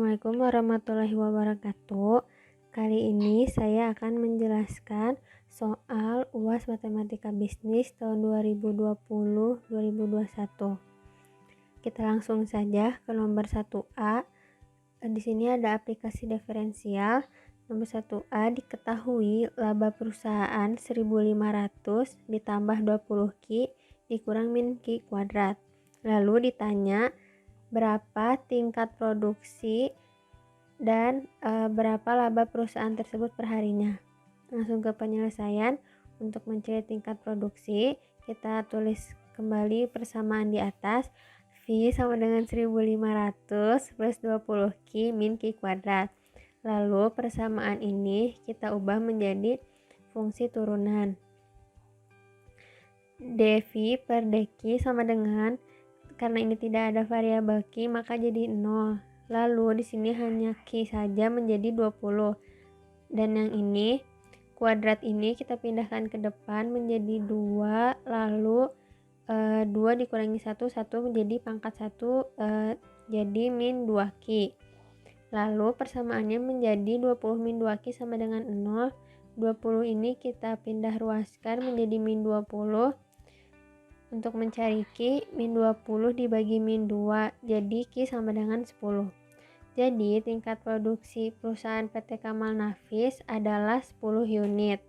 Assalamualaikum warahmatullahi wabarakatuh. Kali ini saya akan menjelaskan soal UAS Matematika Bisnis tahun 2020-2021. Kita langsung saja ke nomor 1A. Di sini ada aplikasi diferensial. Nomor 1A, diketahui laba perusahaan 1.500 ditambah 20 Ki dikurang min Ki kuadrat. Lalu ditanya berapa tingkat produksi dan berapa laba perusahaan tersebut per harinya. Langsung ke penyelesaian. Untuk mencari tingkat produksi, kita tulis kembali persamaan di atas. V sama dengan 1.500 plus 20 Ki min Ki kuadrat. Lalu persamaan ini kita ubah menjadi fungsi turunan. dV per dQ sama dengan, karena ini tidak ada variabel Ki, maka jadi 0. Lalu di sini hanya Ki saja menjadi 20. Dan yang ini, kuadrat ini kita pindahkan ke depan menjadi 2, lalu 2 dikurangi 1 menjadi pangkat 1, jadi min 2 Ki. Lalu persamaannya menjadi 20 min 2 Ki sama dengan 0. 20 ini kita pindah ruaskan menjadi min 20. Untuk mencari Ki, min 20 dibagi min 2, jadi Ki sama dengan 10. Jadi tingkat produksi perusahaan PT Kamal Nafis adalah 10 unit.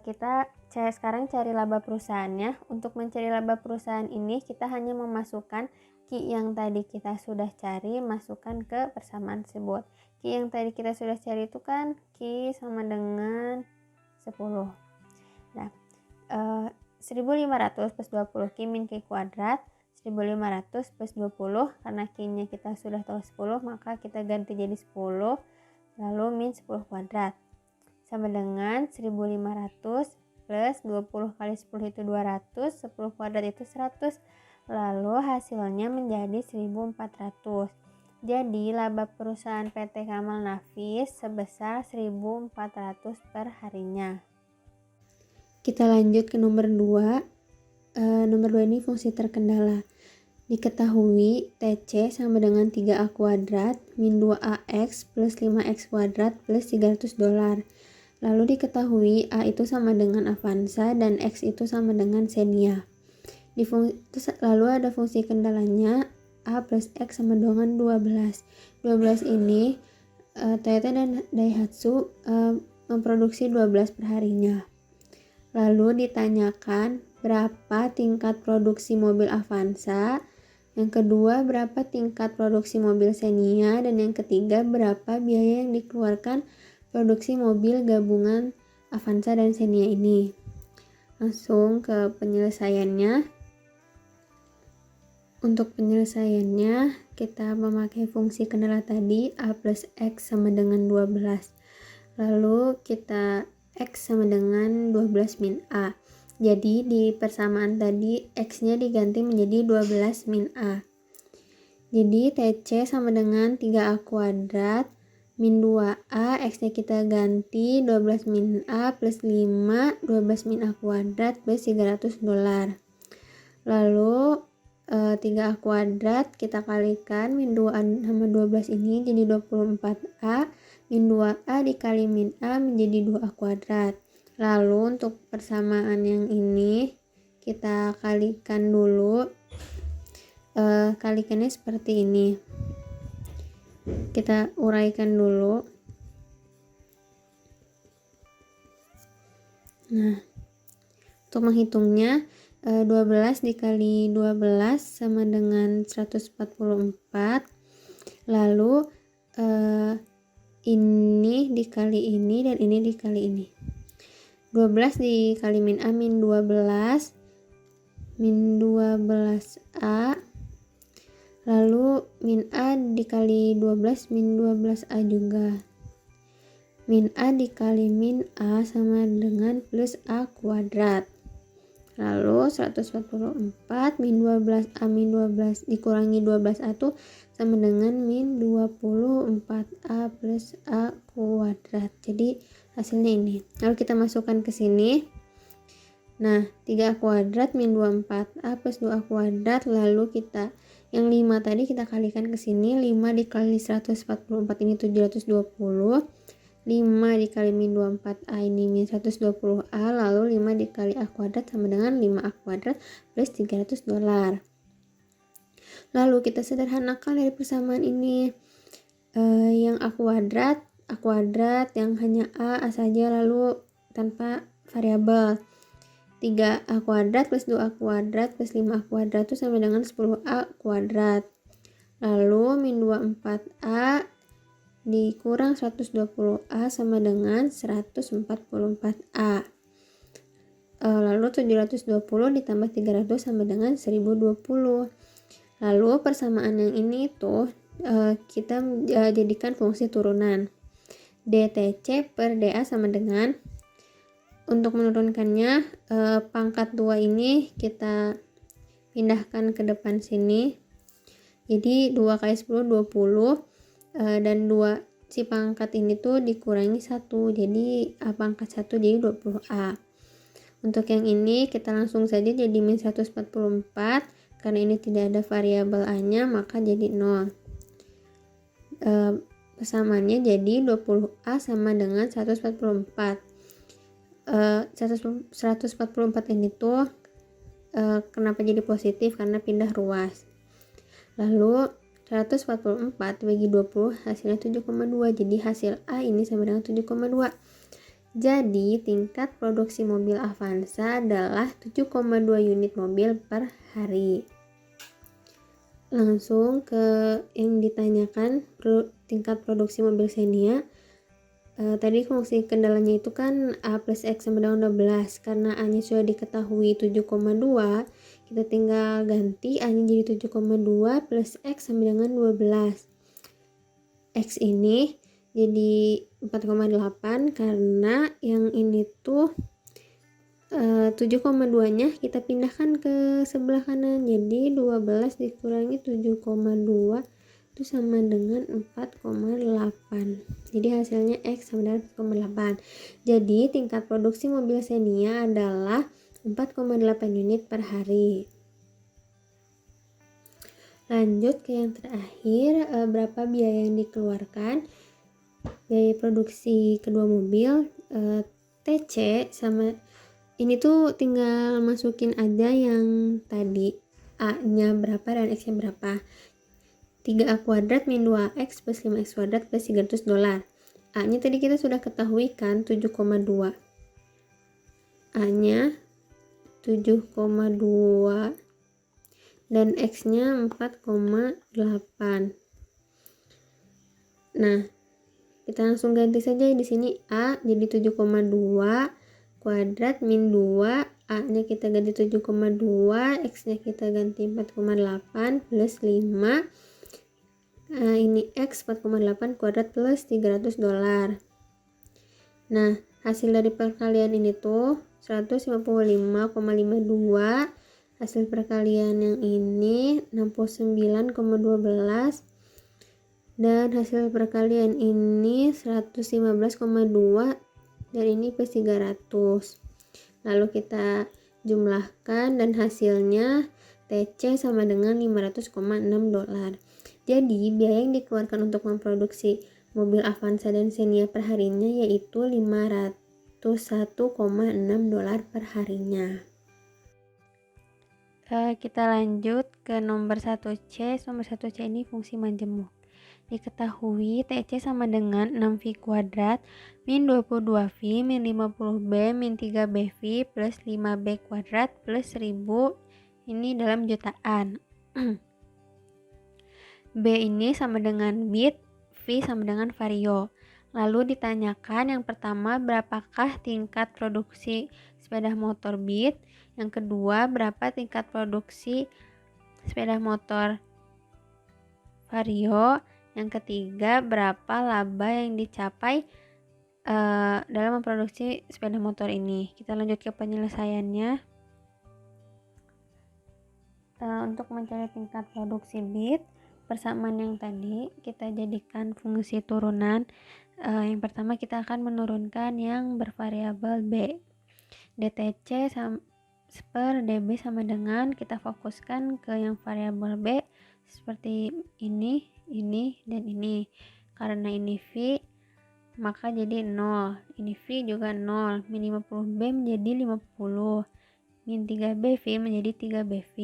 Kita sekarang cari laba perusahaannya. Untuk mencari laba perusahaan ini, kita hanya memasukkan Ki yang tadi kita sudah cari, masukkan ke persamaan tersebut. Ki yang tadi kita sudah cari itu kan Ki sama dengan 10. Nah, 1.500 plus 20 Ki min Ki kuadrat. 1.500 plus 20, karena Ki-nya kita sudah tahu 10, maka kita ganti jadi 10, lalu min 10 kuadrat. Sama dengan 1.500 plus 20 kali 10 itu 200, 10 kuadrat itu 100, lalu hasilnya menjadi 1.400. Jadi laba perusahaan PT Kamal Nafis sebesar 1.400 per harinya. Kita lanjut ke nomor 2. Nomor 2 ini fungsi terkendala. Diketahui TC sama dengan 3A kuadrat min 2AX plus 5X kuadrat plus $300. Lalu diketahui A itu sama dengan Avanza dan X itu sama dengan Xenia. Lalu ada fungsi kendalanya A plus X sama dengan 12. 12 ini Toyota dan Daihatsu memproduksi 12 per harinya. Lalu ditanyakan berapa tingkat produksi mobil Avanza, yang kedua berapa tingkat produksi mobil Xenia, dan yang ketiga berapa biaya yang dikeluarkan produksi mobil gabungan Avanza dan Xenia ini. Langsung ke penyelesaiannya. Untuk penyelesaiannya kita memakai fungsi kendala tadi, A plus X sama dengan 12. Lalu kita X sama dengan 12 min A. Jadi di persamaan tadi X-nya diganti menjadi 12 min A. Jadi TC sama dengan 3A kuadrat min 2A, X-nya kita ganti 12 min A plus 5, 12 min A kuadrat plus $300. Lalu 3A kuadrat kita kalikan min 2A sama 12 ini jadi 24A, min 2A dikali min A menjadi 2A kuadrat. Lalu untuk persamaan yang ini kita kalikan dulu. Kalikannya seperti ini. Kita uraikan dulu. Nah, untuk menghitungnya 12 dikali 12 sama dengan 144. Lalu ini dikali ini dan ini dikali ini. 12 dikali min A min 12 min 12A, lalu min A dikali 12 min 12A juga. Min A dikali min A sama dengan plus A kuadrat. Lalu 144 min 12A min 12 dikurangi 12A itu sama dengan min 24A plus A kuadrat. Jadi hasilnya ini. Lalu kita masukkan ke sini. Nah, 3A kuadrat min 24A plus 2A kuadrat, lalu kita Yang 5 tadi kita kalikan ke sini, 5 dikali 144 ini 720, 5 dikali min 24A ini min 120A, lalu 5 dikali A kuadrat sama dengan 5A kuadrat plus $300. Lalu kita sederhanakan dari persamaan ini, yang A kuadrat yang hanya A saja lalu tanpa variabel. 3A kuadrat plus 2A kuadrat plus 5A kuadrat itu sama dengan 10A kuadrat. Lalu min 24A dikurang 120A sama dengan 144A. Lalu 720 ditambah 300 sama dengan 1020. Lalu persamaan yang ini tuh kita jadikan fungsi turunan. DTC per DA sama dengan, untuk menurunkannya pangkat 2 ini kita pindahkan ke depan sini. Jadi 2 kali 10 20, dan 2 si pangkat ini tuh dikurangi 1, jadi A pangkat 1 jadi 20A. Untuk yang ini kita langsung saja jadi min 144, karena ini tidak ada variabel A nya maka jadi 0. Persamaannya jadi 20A sama dengan 144. 144 ini tuh kenapa jadi positif, karena pindah ruas. Lalu 144 bagi 20 hasilnya 7,2, jadi hasil A ini sama dengan 7,2. Jadi tingkat produksi mobil Avanza adalah 7,2 unit mobil per hari. Langsung ke yang ditanyakan, tingkat produksi mobil Xenia. Tadi fungsi kendalanya itu kan A plus X sama dengan 12, karena A nya sudah diketahui 7,2, kita tinggal ganti A nya jadi 7,2 plus X sama dengan 12. X ini jadi 4,8 karena yang ini tuh 7,2 nya kita pindahkan ke sebelah kanan, jadi 12 dikurangi 7,2 itu sama dengan 4,8. Jadi hasilnya X sama dengan 4,8. Jadi tingkat produksi mobil Xenia adalah 4,8 unit per hari. Lanjut ke yang terakhir, berapa biaya yang dikeluarkan? Biaya produksi kedua mobil, TC sama ini tuh tinggal masukin aja yang tadi A nya berapa dan X nya berapa. 3A kuadrat min 2X plus 5X kuadrat plus $300. A nya tadi kita sudah ketahui kan 7,2. A nya 7,2 dan X nya 4,8. Nah, kita langsung ganti saja di sini. A jadi 7,2 kuadrat min 2, A nya kita ganti 7,2, X nya kita ganti 4,8 plus 5. Ini X 4,8 kuadrat plus $300. Nah, hasil dari perkalian ini tuh 155,52, hasil perkalian yang ini 69,12, dan hasil perkalian ini 115,2, dan ini plus 300. Lalu kita jumlahkan dan hasilnya TC sama dengan $500,6. Jadi biaya yang dikeluarkan untuk memproduksi mobil Avanza dan Xenia per harinya yaitu $501,6 per harinya. Kita lanjut ke nomor 1C. Nomor 1C ini fungsi majemuk. Diketahui TC sama dengan 6V kuadrat min 22V min 50B min 3BV plus 5B kuadrat plus 1000, ini dalam jutaan. B ini sama dengan bit, V sama dengan vario. Lalu ditanyakan yang pertama, berapakah tingkat produksi sepeda motor bit? Yang kedua, berapa tingkat produksi sepeda motor vario? Yang ketiga, berapa laba yang dicapai dalam memproduksi sepeda motor ini? Kita lanjut ke penyelesaiannya. Untuk mencari tingkat produksi bit, persamaan yang tadi kita jadikan fungsi turunan. Yang pertama kita akan menurunkan yang bervariabel B. DTC per DB sama dengan, kita fokuskan ke yang variabel B seperti ini, dan ini. Karena ini V, maka jadi 0. Ini V juga 0. Min 50B menjadi 50. Min 3B V menjadi 3BV.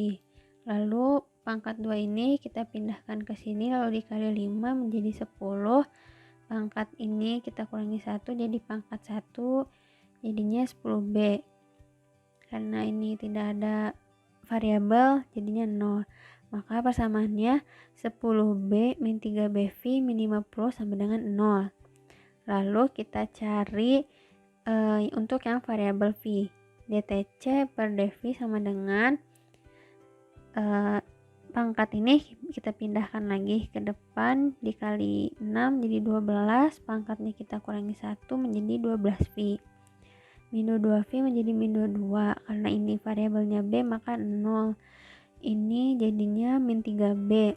Lalu pangkat 2 ini kita pindahkan ke sini, lalu dikali 5 menjadi 10. Pangkat ini kita kurangi 1 jadi pangkat 1, jadinya 10B. Karena ini tidak ada variabel, jadinya 0. Maka persamaannya 10B min 3BV min 50 sama dengan 0. Lalu kita cari untuk yang variabel V. DTC per DV sama dengan pangkat ini kita pindahkan lagi ke depan, dikali 6 jadi 12. Pangkatnya kita kurangi 1 menjadi 12V. Min 22V menjadi min 22. Karena ini variabelnya B maka 0. Ini jadinya min 3B.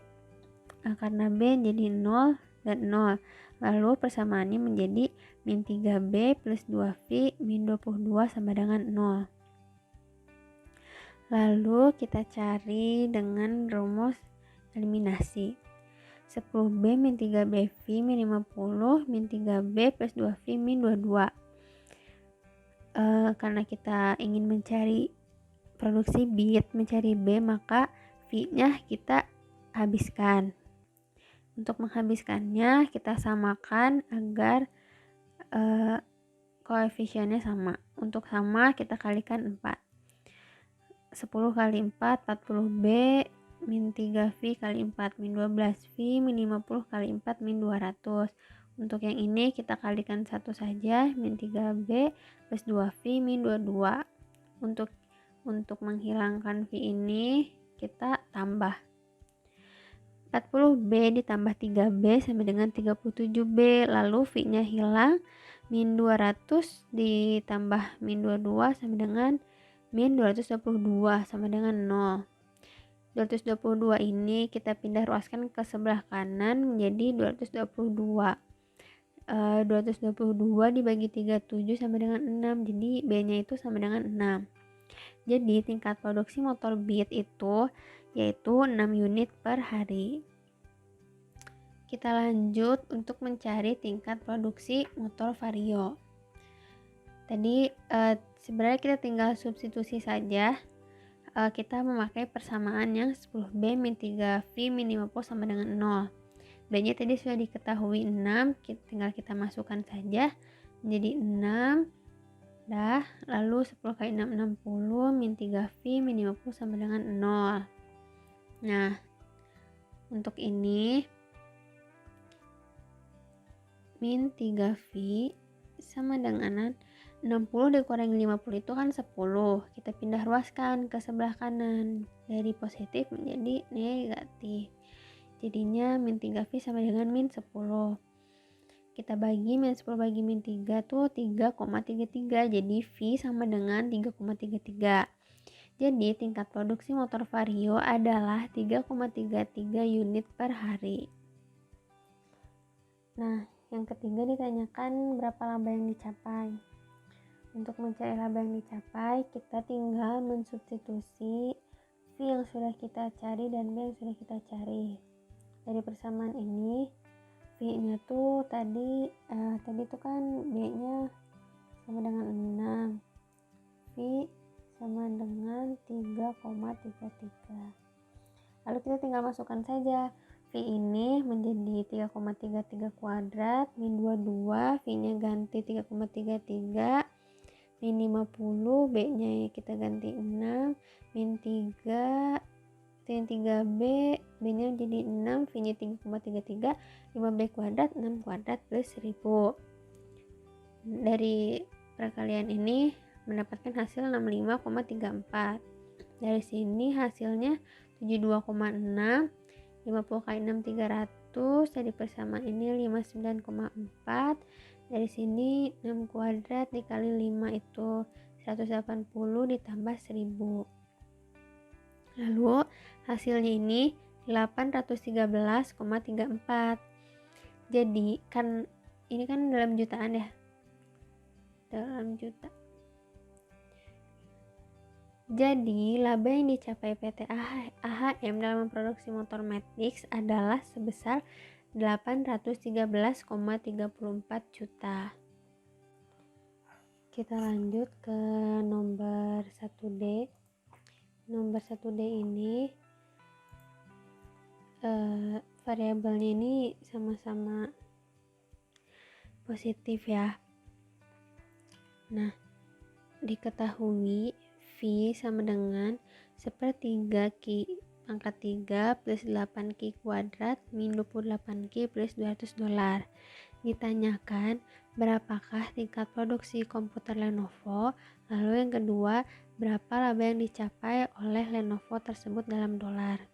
Karena B jadi 0 dan 0. Lalu persamaannya menjadi min 3B plus 2V min 22 sama dengan 0. Lalu kita cari dengan rumus eliminasi. 10B min 3BV min 50 min 3B plus 2V min 22. Karena kita ingin mencari produksi bit, mencari B, maka V-nya kita habiskan. Untuk menghabiskannya kita samakan agar koefisiennya sama. Untuk sama kita kalikan 4. 10 kali 4 40B min 3V kali 4 min 12V min 50 kali 4 min 200. Untuk yang ini kita kalikan 1 saja, min 3B plus 2V min 22. Untuk menghilangkan V ini kita tambah 40B ditambah 3B sama dengan 37B. Lalu V-nya hilang, min 200 ditambah min 22 sama dengan min 222 sama dengan 0. 222 ini kita pindah ruaskan ke sebelah kanan menjadi 222. 222 dibagi 37 sama dengan 6. Jadi B-nya itu sama dengan 6. Jadi tingkat produksi motor bit itu yaitu 6 unit per hari. Kita lanjut untuk mencari tingkat produksi motor vario. Tadi sebenarnya kita tinggal substitusi saja. Kita memakai persamaan yang 10B min 3V min 50 sama dengan 0. B-nya tadi sudah diketahui 6, tinggal kita masukkan saja menjadi 6. Lalu 10 kali 6 60 min 3V min 50 sama dengan 0. Nah, untuk ini min 3V sama dengan 60 dikurangi 50 itu kan 10. Kita pindah ruaskan ke sebelah kanan, dari positif menjadi negatif. Jadinya min 3V sama dengan min 10. Kita bagi min 10 bagi min 3 tuh 3,33. Jadi V sama dengan 3,33. Jadi tingkat produksi motor vario adalah 3,33 unit per hari. Nah, yang ketiga ditanyakan berapa laba yang dicapai. Untuk mencari laba yang dicapai, kita tinggal mensubstitusi V yang sudah kita cari dan B yang sudah kita cari. Dari persamaan ini, V-nya tuh tadi tuh kan B-nya sama dengan 6. V sama dengan 3,33. Lalu kita tinggal masukkan saja. V ini menjadi 3,33 kuadrat min 22, V-nya ganti 3,33 min 50, B-nya kita ganti 6 min 3 sin 3B, B-nya menjadi 6, V-nya 3,33, 5B kuadrat, 6 kuadrat plus 1000. Dari perkalian ini mendapatkan hasil 65,34. Dari sini hasilnya 72,6, 50 kali 6 300, dari persamaan ini 59,4. Dari sini 6 kuadrat dikali 5 itu 180 ditambah 1000. Lalu hasilnya ini 813,34. Jadi kan ini kan dalam jutaan ya. Dalam juta. Jadi, laba yang dicapai PT AHM dalam memproduksi motor Matrix adalah sebesar 813,34 juta. Kita lanjut ke nomor 1D. Nomor 1D ini variabelnya ini sama-sama positif ya. Nah, diketahui V sama dengan sepertiga Q pangkat 3 plus 8Q kuadrat min 28Q plus $200. Ditanyakan berapakah tingkat produksi komputer Lenovo, lalu yang kedua berapa laba yang dicapai oleh Lenovo tersebut dalam dolar.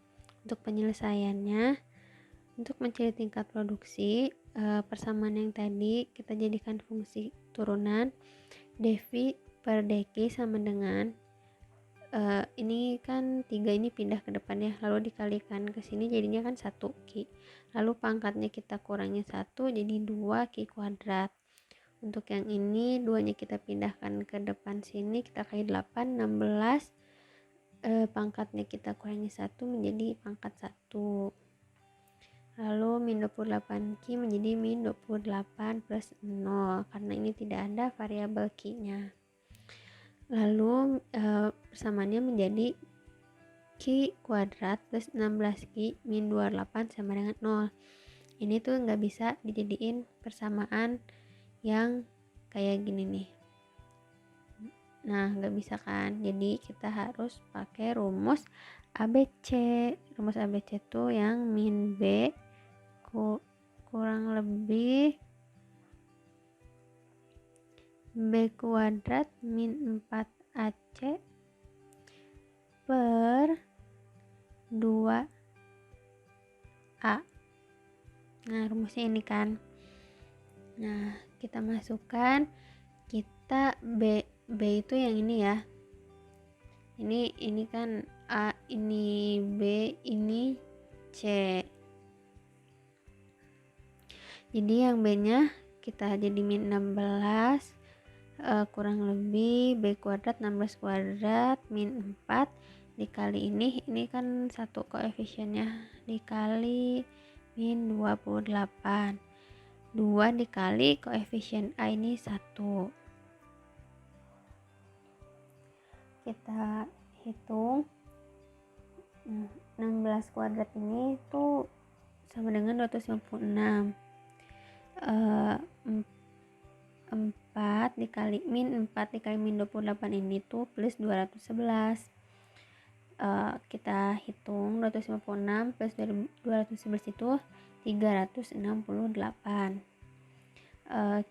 Untuk penyelesaiannya, untuk mencari tingkat produksi, persamaan yang tadi kita jadikan fungsi turunan dV per dq sama dengan ini kan 3 ini pindah ke depan ya, lalu dikalikan ke sini jadinya kan 1Q, lalu pangkatnya kita kurangi 1 jadi 2Q kuadrat. Untuk yang ini 2 nya kita pindahkan ke depan sini, kita kali 8, 16, pangkatnya kita kurangi 1 menjadi pangkat 1, lalu min 28Q menjadi min 28 plus 0 karena ini tidak ada variabel Q nya. Lalu persamaannya menjadi Q kuadrat plus 16Q min 28 sama dengan 0. Ini tuh nggak bisa dijadiin persamaan yang kayak gini nih. Nah, nggak bisa kan, jadi kita harus pakai rumus ABC. Rumus ABC tuh yang min B kurang lebih B kuadrat min 4AC per 2A. Nah, rumusnya ini kan. Nah, kita masukkan, kita B itu yang ini ya. Ini kan A, ini B, ini C. Jadi yang B-nya kita jadi min 16 kurang lebih B kuadrat 16 kuadrat min 4 dikali ini kan 1 koefisiennya dikali min 28, 2 dikali koefisien A ini 1. Kita hitung 16 kuadrat ini tuh sama dengan 256, 4 dikali min 4 dikali min 28 ini tuh plus 211. Kita hitung 256 plus 211 itu 368.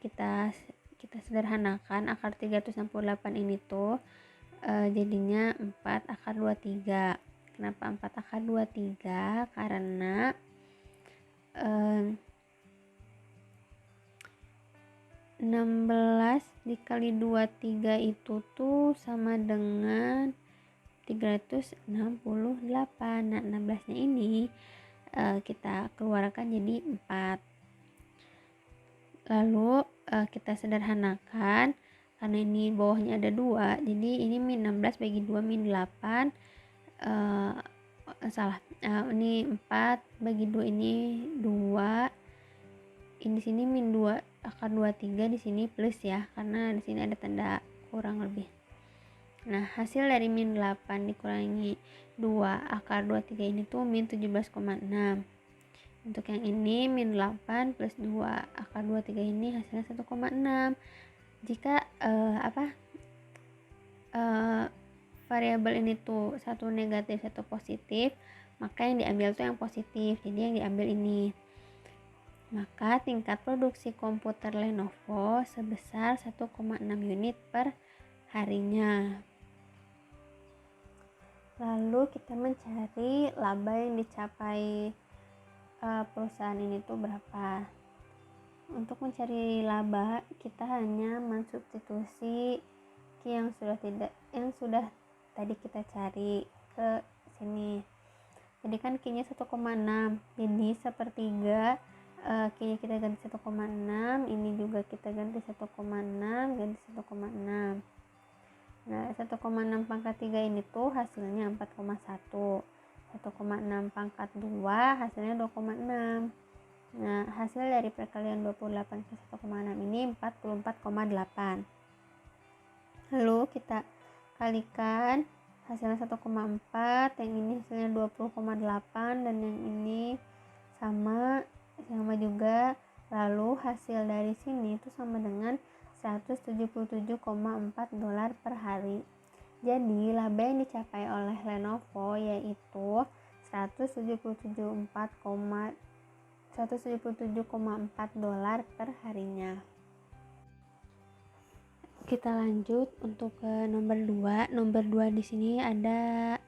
Kita sederhanakan akar 368 ini tuh jadinya 4 akar 23. Kenapa 4 akar 23? Karena 16 dikali 23 itu tuh sama dengan 368. Nah, 16 nya ini kita keluarkan jadi 4. Lalu kita sederhanakan karena ini bawahnya ada 2, jadi ini min 16 bagi 2 min 8. Ini 4 bagi 2 ini 2. Ini sini min 2 akar 23, di sini plus ya karena di sini ada tanda kurang lebih. Nah, hasil dari min 8 dikurangi 2 akar 23 ini tuh min 17,6. Untuk yang ini min 8 plus 2 akar 23 ini hasilnya 1,6. Jika variabel ini tuh satu negatif satu positif, maka yang diambil tuh yang positif, jadi yang diambil ini. Maka tingkat produksi komputer Lenovo sebesar 1,6 unit per harinya. Lalu kita mencari laba yang dicapai perusahaan ini tuh berapa. Untuk mencari laba, kita hanya mensubstitusi yang sudah tadi kita cari ke sini. Jadi kan Q-nya 1,6, jadi sepertiga Q-nya kita ganti 1,6, ini juga kita ganti 1,6, ganti 1,6. Nah, 1,6 pangkat 3 ini tuh hasilnya 4,1. 1,6 pangkat 2 hasilnya 2,6. Nah, hasil dari perkalian 28 ke 1,6 ini 44,8. Lalu kita kalikan hasilnya 1,4, yang ini hasilnya 20,8, dan yang ini sama juga. Lalu hasil dari sini itu sama dengan 177,4 dolar per hari. Jadi laba yang dicapai oleh Lenovo yaitu 177,4 dolar per harinya. Kita lanjut untuk ke nomor 2. Nomor 2 di sini ada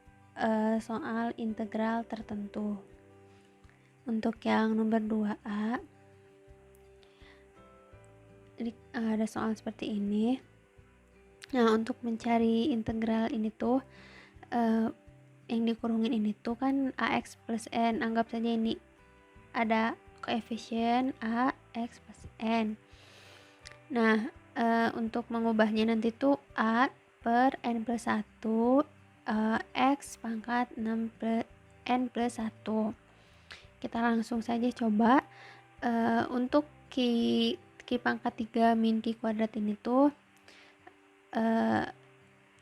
soal integral tertentu. Untuk yang nomor 2A ada soal seperti ini. Nah, untuk mencari integral ini tuh yang dikurungin ini tuh kan AX plus N. Anggap saja ini ada koefisien AX plus N. Nah, untuk mengubahnya nanti tuh A per N plus 1 X pangkat 6 plus N plus 1. Kita langsung saja coba. Untuk Ki pangkat 3 min Ki kuadrat ini tuh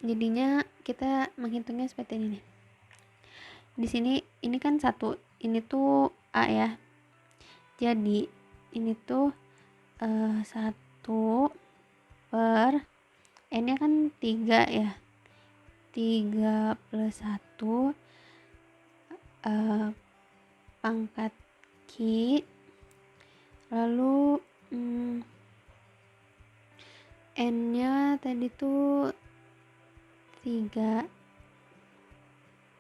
jadinya kita menghitungnya seperti ini nih. Di sini ini kan 1, ini tuh A ya. Jadi ini tuh 1 per N nya kan 3 ya. 3 plus 1 pangkat Ki, lalu N nya tadi tuh 3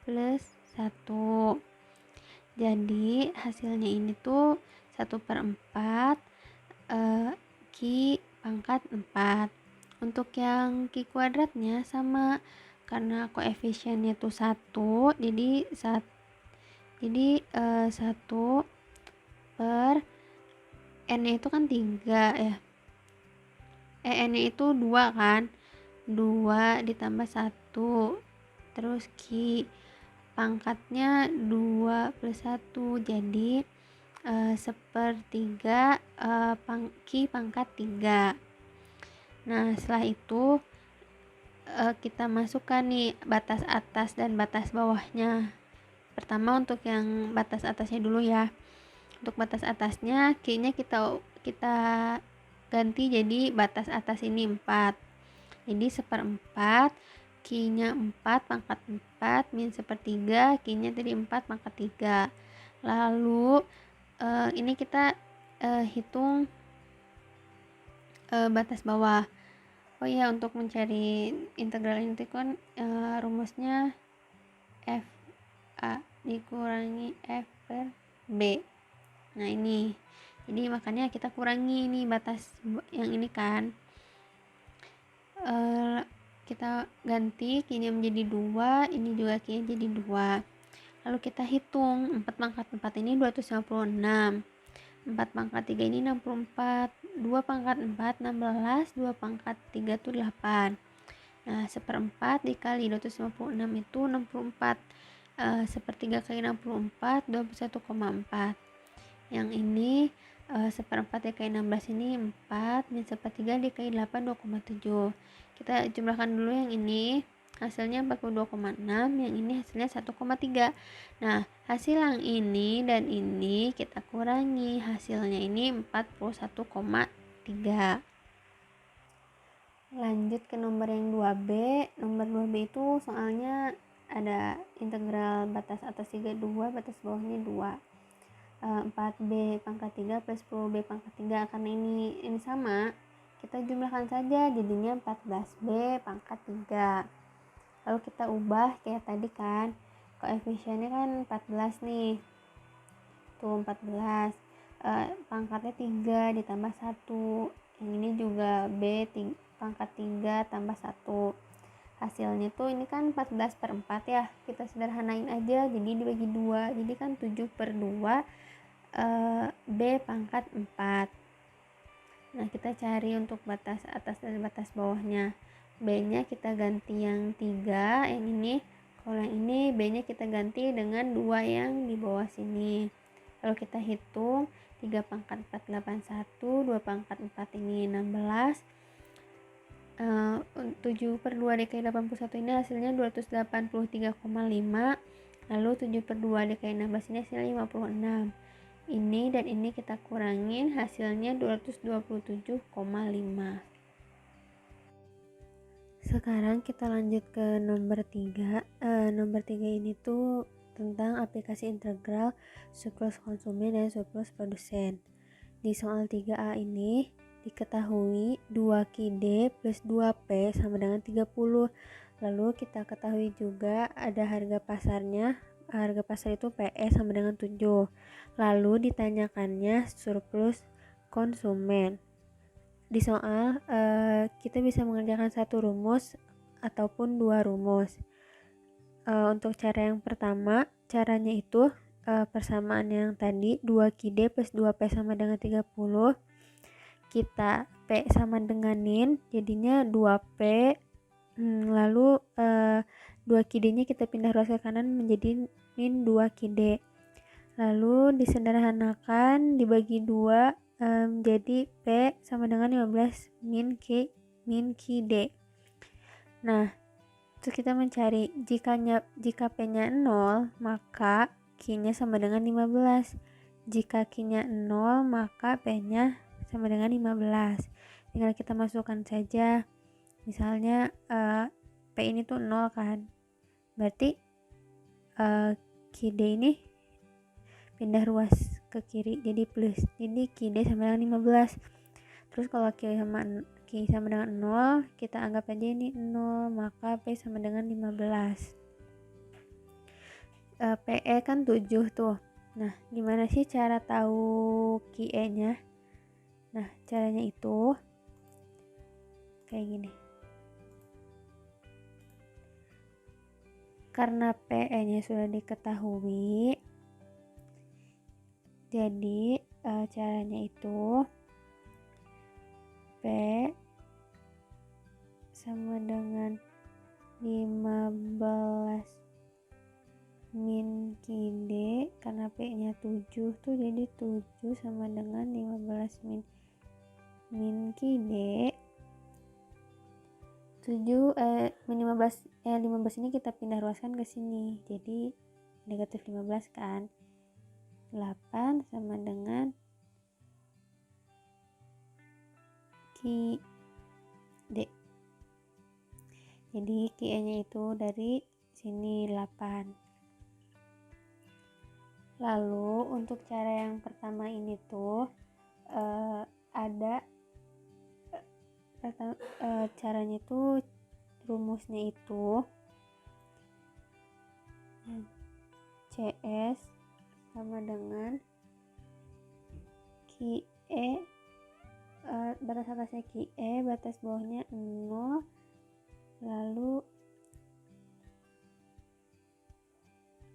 plus 1. Jadi hasilnya ini tuh 1/4 Ki pangkat 4. Untuk yang Ki kuadratnya sama, karena koefisiennya tuh 1, jadi 1 per N nya itu kan 3 ya. N nya itu 2 kan. 2 ditambah 1. Terus Ki pangkatnya 2 plus 1. Jadi 1/3 Ki pangkat 3. Nah, setelah itu kita masukkan nih batas atas dan batas bawahnya. Pertama untuk yang batas atasnya dulu ya. Untuk batas atasnya Ki-nya kita ganti jadi batas atas ini 4. Jadi 1/4 Ki-nya 4 pangkat 4 min 1/3 Ki-nya tadi 4 pangkat 3. Lalu ini kita hitung batas bawah. Oh iya, untuk mencari integral ini kan rumusnya F A dikurangi F per B. Nah, ini. Jadi makanya kita kurangi ini batas yang ini kan. Kita ganti Ki-nya menjadi 2, ini juga Ki-nya jadi 2. Lalu kita hitung 4 pangkat 4 ini 256. 4 pangkat 3 ini 64. 2 pangkat 4 16. 2 pangkat 3 itu 8. Nah, 1/4 dikali 256 itu 64. 1/3 kali 64 21,4. Yang ini 1/4 dikali 16 ini 4, min 1/3 dikali 8 2,7. Kita jumlahkan dulu yang ini, hasilnya 42,6, yang ini hasilnya 1,3. Nah, hasil yang ini dan ini kita kurangi, hasilnya ini 41,3. Lanjut ke nomor yang 2B. Nomor 2B itu soalnya ada integral batas atas 32, batas bawahnya 2. 4B pangkat 3 plus 10B pangkat 3. Karena ini sama, kita jumlahkan saja, jadinya 14B pangkat 3. Lalu kita ubah kayak tadi kan, koefisiennya kan 14 nih, tuh 14, pangkatnya 3 ditambah 1, yang ini juga B pangkat 3 tambah 1. Hasilnya tuh ini kan 14/4 ya, kita sederhanain aja, jadi dibagi 2, jadi kan 7/2 B pangkat 4. Nah, kita cari untuk batas atas dan batas bawahnya. B-nya kita ganti yang 3 yang ini. Kalau yang ini B-nya kita ganti dengan 2 yang di bawah sini. Lalu kita hitung 3 pangkat 4 81, 2 pangkat 4 ini 16. 7 per 2 dikali 81 ini hasilnya 283,5. Lalu 7 per 2 dikali 16 ini hasilnya 56. Ini dan ini kita kurangin, hasilnya 227,5. Sekarang kita lanjut ke nomor 3. Nomor 3 ini tuh tentang aplikasi integral surplus konsumen dan surplus produsen. Di soal 3A ini diketahui 2QD plus 2P sama dengan 30. Lalu kita ketahui juga ada harga pasarnya. Harga pasar itu PE sama dengan 7. Lalu ditanyakannya surplus konsumen. Di soal kita bisa mengerjakan satu rumus ataupun 2 rumus. Untuk cara yang pertama, caranya itu persamaan yang tadi 2QD plus 2P sama dengan 30. Kita P sama denganin, jadinya 2P. Lalu 2QD nya kita pindah ruas ke kanan menjadi min 2QD. Lalu disederhanakan dibagi 2, jadi P sama dengan 15 min QD. Nah, terus kita mencari jika P-nya 0, maka Q-nya sama dengan 15. Jika Q-nya 0, maka P-nya sama dengan 15. Tinggal kita masukkan saja. Misalnya P ini tuh 0 kan. Berarti QD ini pindah ruas ke kiri jadi plus. Jadi QD sama dengan 15. Terus kalau Q sama dengan 0, kita anggap aja ini 0, maka P sama dengan 15. PE kan 7 tuh. Nah, gimana sih cara tahu QE-nya? Nah, caranya itu kayak gini. Karena PE-nya sudah diketahui, jadi caranya itu P sama dengan 15 min QD, karena P-nya 7 tuh, jadi 7 sama dengan 15 min QD. 15 ini kita pindah ruaskan ke sini, jadi negatif 15 kan. 8 sama dengan QD. Jadi QE-nya itu dari sini 8. Lalu untuk cara yang pertama ini tuh ada caranya tuh rumusnya itu CS sama dengan QE, batas atasnya QE, batas bawahnya 0, lalu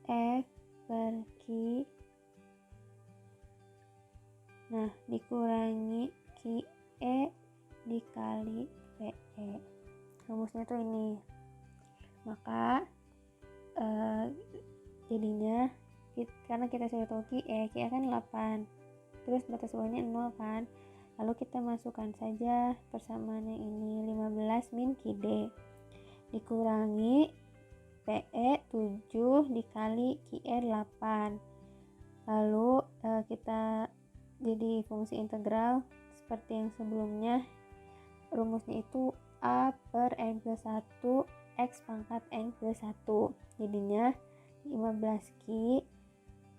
F per Q, nah dikurangi QE dikali PE. Rumusnya tuh ini. Maka jadinya karena kita sudah tahu QE kan 8, terus batas bawahnya 0 kan, lalu kita masukkan saja persamaan yang ini 15 min QD dikurangi PE 7 dikali QE 8. Lalu kita jadi fungsi integral seperti yang sebelumnya. Rumusnya itu A per N plus 1 X pangkat N plus 1. Jadinya 15 Q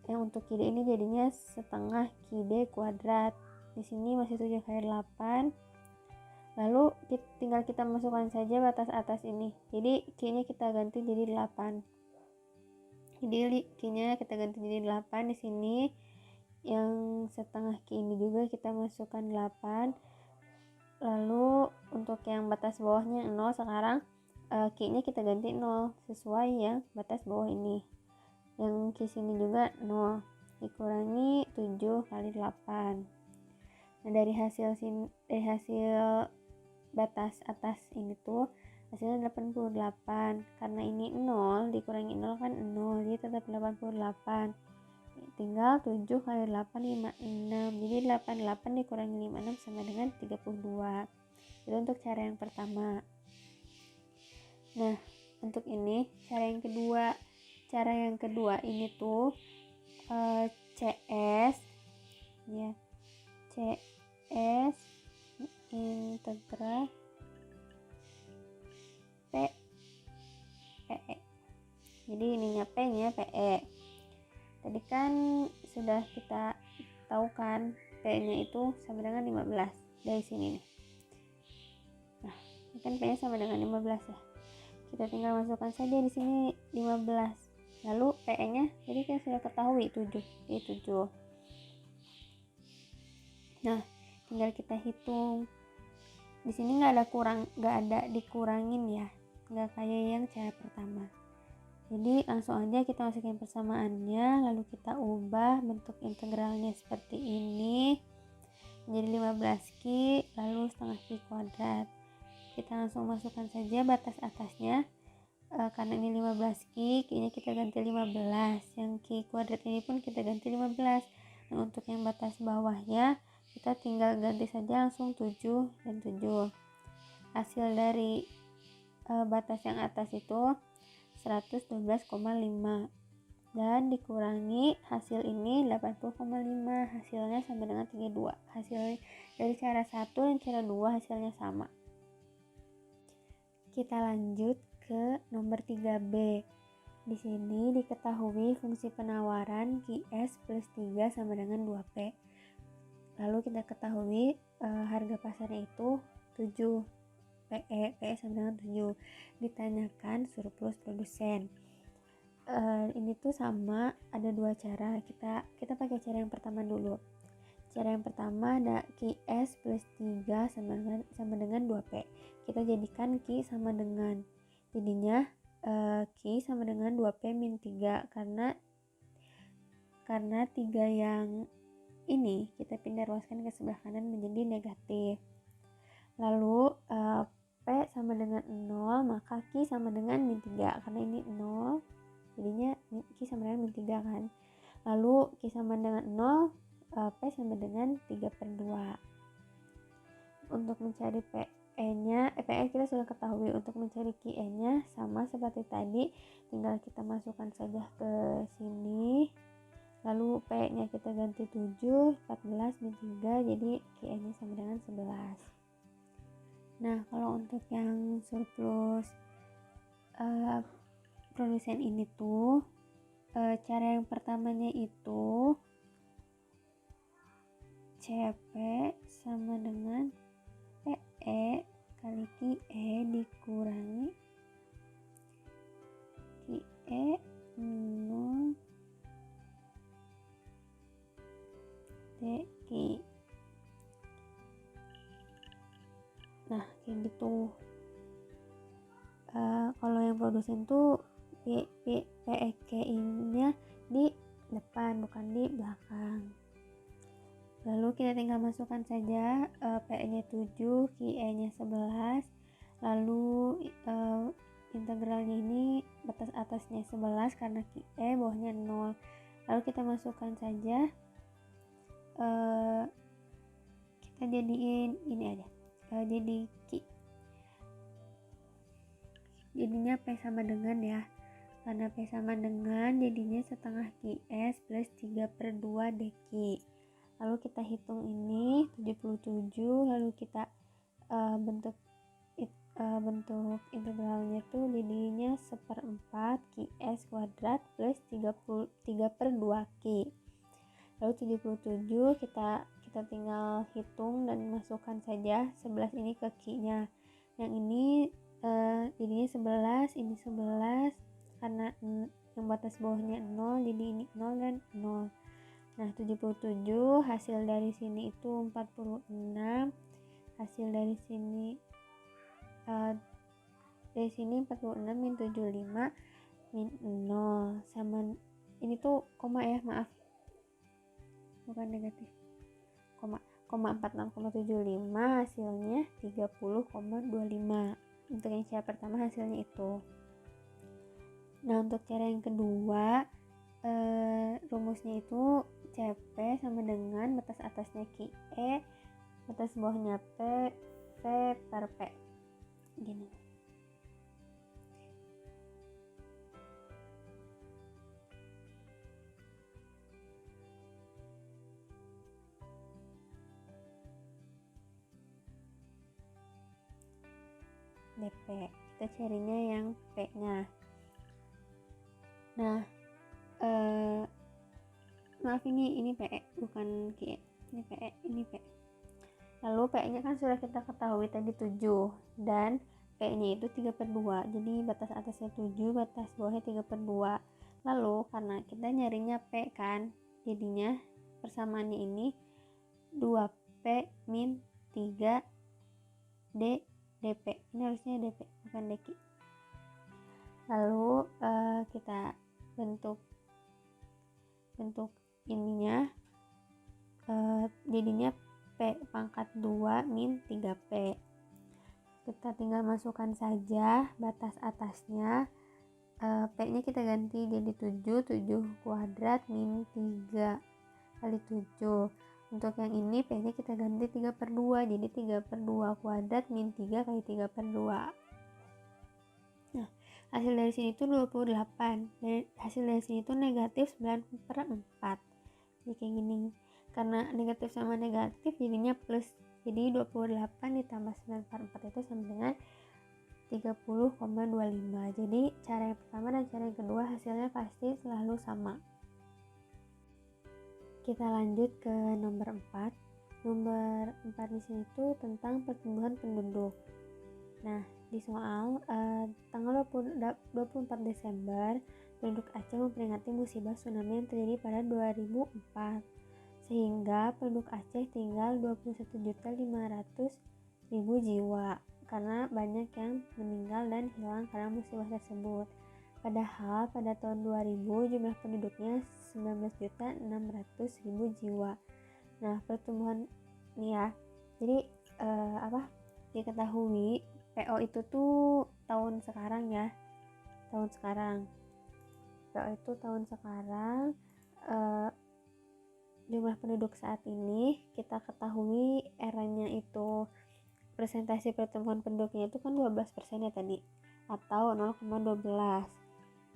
yang untuk QD ini jadinya setengah QD kuadrat. Di sini masih 7 kali 8. Lalu tinggal kita masukkan saja batas atas ini. Jadi Q-nya kita ganti jadi 8. Jadi Q-nya kita ganti jadi 8 di sini. Yang setengah Q ini juga kita masukkan 8. Lalu untuk yang batas bawahnya 0 sekarang Q-nya kita ganti 0 sesuai yang batas bawah ini. Yang Q sini juga 0 dikurangi 7 kali 8. Nah, dari hasil batas atas ini tuh hasilnya 88. Karena ini 0 dikurangi 0 kan 0, jadi tetap 88. Tinggal 7 kali 8 56, jadi 88 dikurangi 56 sama dengan 32. Itu untuk cara yang pertama. Nah, untuk ini cara yang kedua ini tuh CS ya, CS integral PE. Jadi ininya P nya PE. Tadi kan sudah kita tahu kan P nya itu sama dengan 15 dari sini nih. Nah, ini kan P nya sama dengan 15 ya. Kita tinggal masukkan saja di sini 15. Lalu PE nya jadi kan sudah ketahui 7. Jadi 7. Nah, tinggal kita hitung. Di sini nggak ada dikurangin ya, nggak kayak yang cara pertama. Jadi langsung aja kita masukin persamaannya, lalu kita ubah bentuk integralnya seperti ini menjadi 15 Q lalu setengah Q kuadrat. Kita langsung masukkan saja batas atasnya. Karena ini 15 Q nya kita ganti 15, yang Q kuadrat ini pun kita ganti 15. Nah, untuk yang batas bawahnya kita tinggal ganti saja langsung 7 dan 7. Hasil dari batas yang atas itu 112,5 dan dikurangi hasil ini 80,5, hasilnya sama dengan 32. Hasil dari cara 1 dan cara 2 hasilnya sama. Kita lanjut ke nomor 3B. Di sini diketahui fungsi penawaran QS plus 3 sama dengan 2P. Lalu kita ketahui harga pasarnya itu 7. PE sama dengan 7. Ditanyakan surplus produsen. Ini tuh sama, ada dua cara. Kita pakai cara yang pertama dulu. Cara yang pertama ada QS plus 3 sama dengan 2P. Kita jadikan Q sama dengan, jadinya Q sama dengan 2P min 3 karena 3 yang ini kita pindah ruaskan ke sebelah kanan menjadi negatif. Lalu P sama dengan 0, maka Q sama dengan min 3 karena ini 0, jadinya Q sama dengan min 3 kan. Lalu Q sama dengan 0, P sama dengan 3/2. Untuk mencari PE kita sudah ketahui. Untuk mencari QE nya sama seperti tadi, tinggal kita masukkan saja ke sini. Lalu P nya kita ganti 7, 14 min 3, jadi QE nya sama dengan 11. Nah, kalau untuk yang surplus produsen ini tuh cara yang pertamanya itu CP sama dengan PE kali QE dikurangi QE 0 DQ. Nah, kayak gitu. Kalau yang produsen tuh PEK-nya di depan bukan di belakang. Lalu kita tinggal masukkan saja PE-nya 7, QE-nya 11. Lalu integralnya ini batas atasnya 11 karena QE, bawahnya 0. Lalu kita masukkan saja, kita jadiin ini aja, jadi Q, jadinya P sama dengan ya, karena P sama dengan jadinya setengah QS plus 3/2 DQ. Lalu kita hitung ini 77, lalu kita bentuk integralnya tuh jadinya 1/4 QS kuadrat plus 3/2 Q. Lalu 77 kita tinggal hitung dan masukkan saja 11 ini ke Q nya. Yang ini jadinya 11, ini 11 karena yang batas bawahnya 0, jadi ini 0 dan 0. Nah, 77 hasil dari sini itu 46, hasil dari sini 46 min 75 min 0 sama ini tuh koma ya, maaf, bukan negatif, koma 46,75 hasilnya 30,25. Untuk yang cara pertama hasilnya itu. Nah, untuk cara yang kedua, rumusnya itu CP sama dengan batas atasnya QE, batas bawahnya P, V per P. Gini. DP. Kita carinya yang P-nya. Nah, maaf ini PE bukan QE. Ini PE, ini P. Lalu P-nya kan sudah kita ketahui tadi 7 dan P-nya itu 3/2. Jadi batas atasnya 7, batas bawahnya 3/2. Lalu karena kita nyarinya P kan, jadinya persamaannya ini 2P min 3 D DP. Ini harusnya DP bukan DQ. Lalu kita bentuk ininya, jadinya P pangkat 2 min 3P. Kita tinggal masukkan saja batas atasnya. P-nya kita ganti jadi 7 kuadrat min 3 kali 7. Untuk yang ini P-nya kita ganti 3/2, jadi 3/2 kuadrat min 3 kali 3/2. Nah, hasil dari sini itu 28. Hasil dari sini itu negatif 9/4. Jadi kayak gini. Karena negatif sama negatif jadinya plus. Jadi 28 ditambah 9/4 itu sama dengan 30,25. Jadi cara yang pertama dan cara yang kedua hasilnya pasti selalu sama. Kita lanjut ke nomor 4. Nomor 4 di sini itu tentang pertumbuhan penduduk. Nah, di soal tanggal 24 Desember, penduduk Aceh memperingati musibah tsunami yang terjadi pada 2004. Sehingga penduduk Aceh tinggal 21.500.000 jiwa karena banyak yang meninggal dan hilang karena musibah tersebut. Padahal pada tahun 2000 jumlah penduduknya 19.600.000 jiwa. Nah, pertumbuhan nih ya. Jadi diketahui PO itu tuh tahun sekarang ya. Tahun sekarang. PO itu tahun sekarang. Jumlah penduduk saat ini kita ketahui eranya itu presentasi pertumbuhan penduduknya itu kan 12% ya tadi, atau 0,12.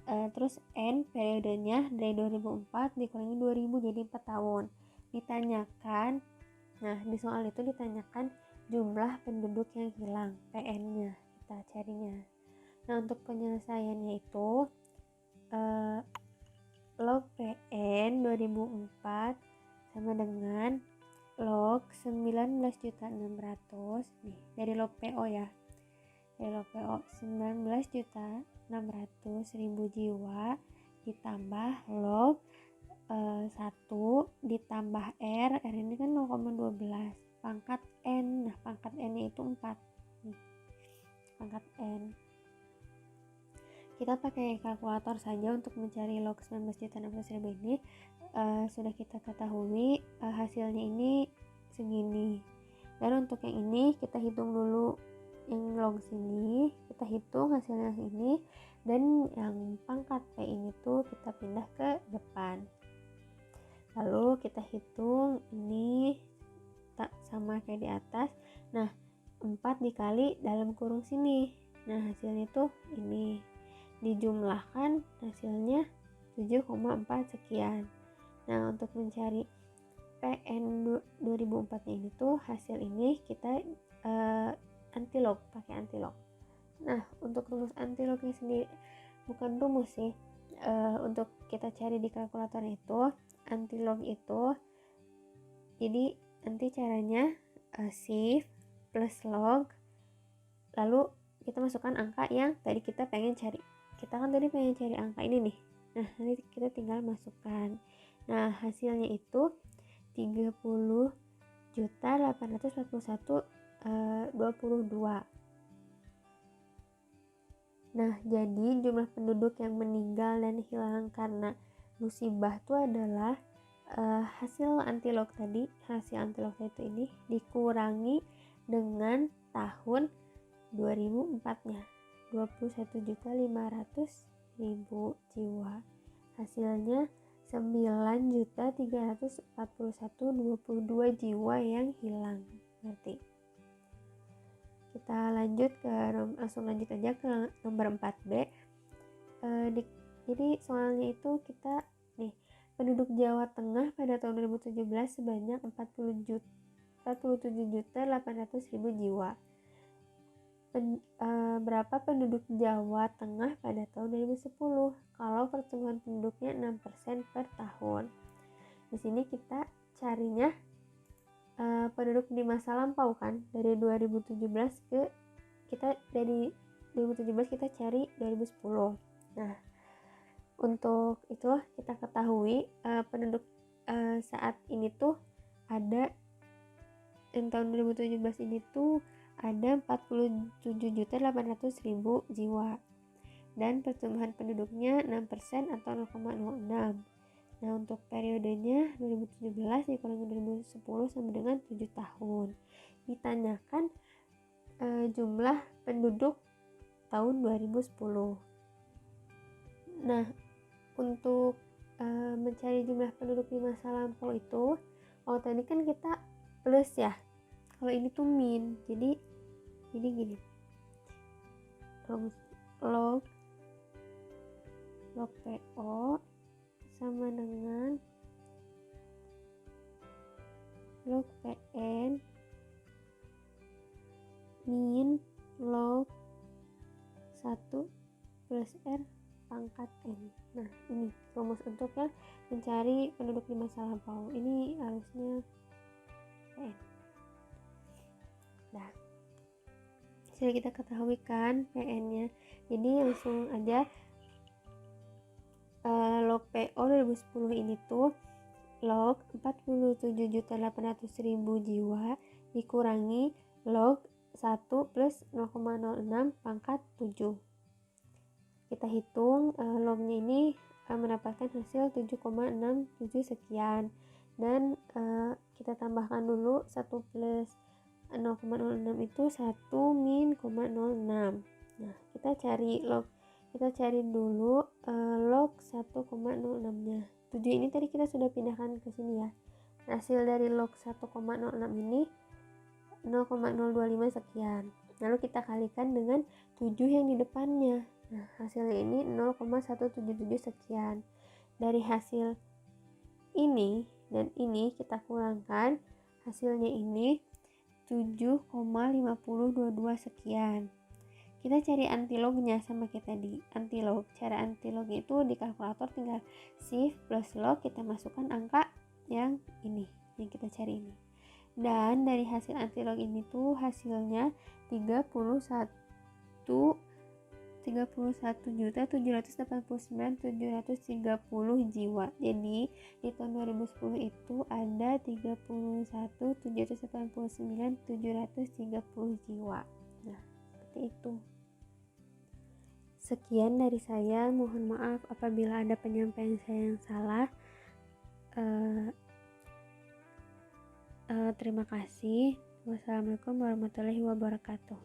Terus N periodenya dari 2004 dikurangi 2000 jadi 4 tahun. Ditanyakan, nah di soal itu ditanyakan jumlah penduduk yang hilang, PN-nya kita carinya. Nah, untuk penyelesaiannya itu log PN 2004 sama dengan log 19.600 nih dari log PO ya. Dari log PO 19.600.000 jiwa ditambah log 1 ditambah R ini kan 0,12 pangkat N. Nah, pangkat N itu 4 nih, pangkat N. Kita pakai kalkulator saja untuk mencari log 19.600.000 ini. Sudah kita ketahui hasilnya ini segini. Dan untuk yang ini kita hitung dulu yang log sini, kita hitung hasilnya ini, dan yang pangkat P ini tuh kita pindah ke depan. Lalu kita hitung ini tak sama kayak di atas. Nah, 4 dikali dalam kurung sini. Nah, hasilnya tuh ini. Dijumlahkan hasilnya 7,4 sekian. Nah, untuk mencari PN 2004 ini tuh hasil ini kita antilog, pakai antilog. Nah, untuk rumus antilognya sendiri bukan rumus sih. Untuk kita cari di kalkulator itu antilog itu, jadi nanti caranya shift plus log, lalu kita masukkan angka yang tadi kita pengen cari. Kita kan tadi pengen cari angka ini nih. Nah, nanti kita tinggal masukkan. Nah, hasilnya itu 30.841.22. Nah, jadi jumlah penduduk yang meninggal dan hilang karena musibah itu adalah hasil antilog tadi. Hasil antilog itu ini dikurangi dengan tahun 2004-nya 21.500.000 jiwa. Hasilnya 9.341.22 jiwa yang hilang. Berarti kita langsung lanjut aja ke nomor 4B. Jadi soalnya itu kita nih, penduduk Jawa Tengah pada tahun 2017 sebanyak 47.800.000 jiwa. Berapa penduduk Jawa Tengah pada tahun 2010? Kalau pertumbuhan penduduknya 6% per tahun. Di sini kita carinya penduduk di masa lampau kan, dari 2017 kita cari 2010. Nah, untuk itu kita ketahui penduduk saat ini tuh ada tahun 2017 ini tuh ada 47.800.000 jiwa dan pertumbuhan penduduknya 6% atau 0,06. Nah, untuk periodenya 2017 dikurangi 2010 sama dengan 7 tahun. Ditanyakan jumlah penduduk tahun 2010. Nah, untuk mencari jumlah penduduk di masa lampau itu, kalau tadi kan kita plus ya, kalau ini tuh min, jadi gini, log PO sama dengan log PN min log 1 plus R pangkat N. Nah, ini rumus untuk yang mencari penduduk di masa lampau. Ini harusnya PN. Nah, sudah kita ketahui kan PN-nya. Jadi langsung aja log PO 2010 ini tuh log 47.800.000 jiwa dikurangi log 1 plus 0,06 pangkat 7. Kita hitung lognya ini mendapatkan hasil 7,67 sekian, dan kita tambahkan dulu 1 plus 0,06 itu 1 min 0,06. Nah, kita cari dulu log 1,06 nya. 7 ini tadi kita sudah pindahkan ke sini ya. Hasil dari log 1,06 ini 0,025 sekian. Lalu kita kalikan dengan 7 yang di depannya. Nah, hasilnya ini 0,177 sekian. Dari hasil ini dan ini kita kurangkan, hasilnya ini 7,5022 sekian. Kita cari antilognya sama kayak tadi. Antilog, cara antilognya itu di kalkulator tinggal shift plus log, kita masukkan angka yang ini, yang kita cari ini. Dan dari hasil antilog ini tuh hasilnya 31.789.730 jiwa. Jadi di tahun 2010 itu ada 31.789.730 jiwa. Nah, seperti itu. Sekian dari saya, mohon maaf apabila ada penyampaian saya yang salah. Terima kasih. Wassalamualaikum warahmatullahi wabarakatuh.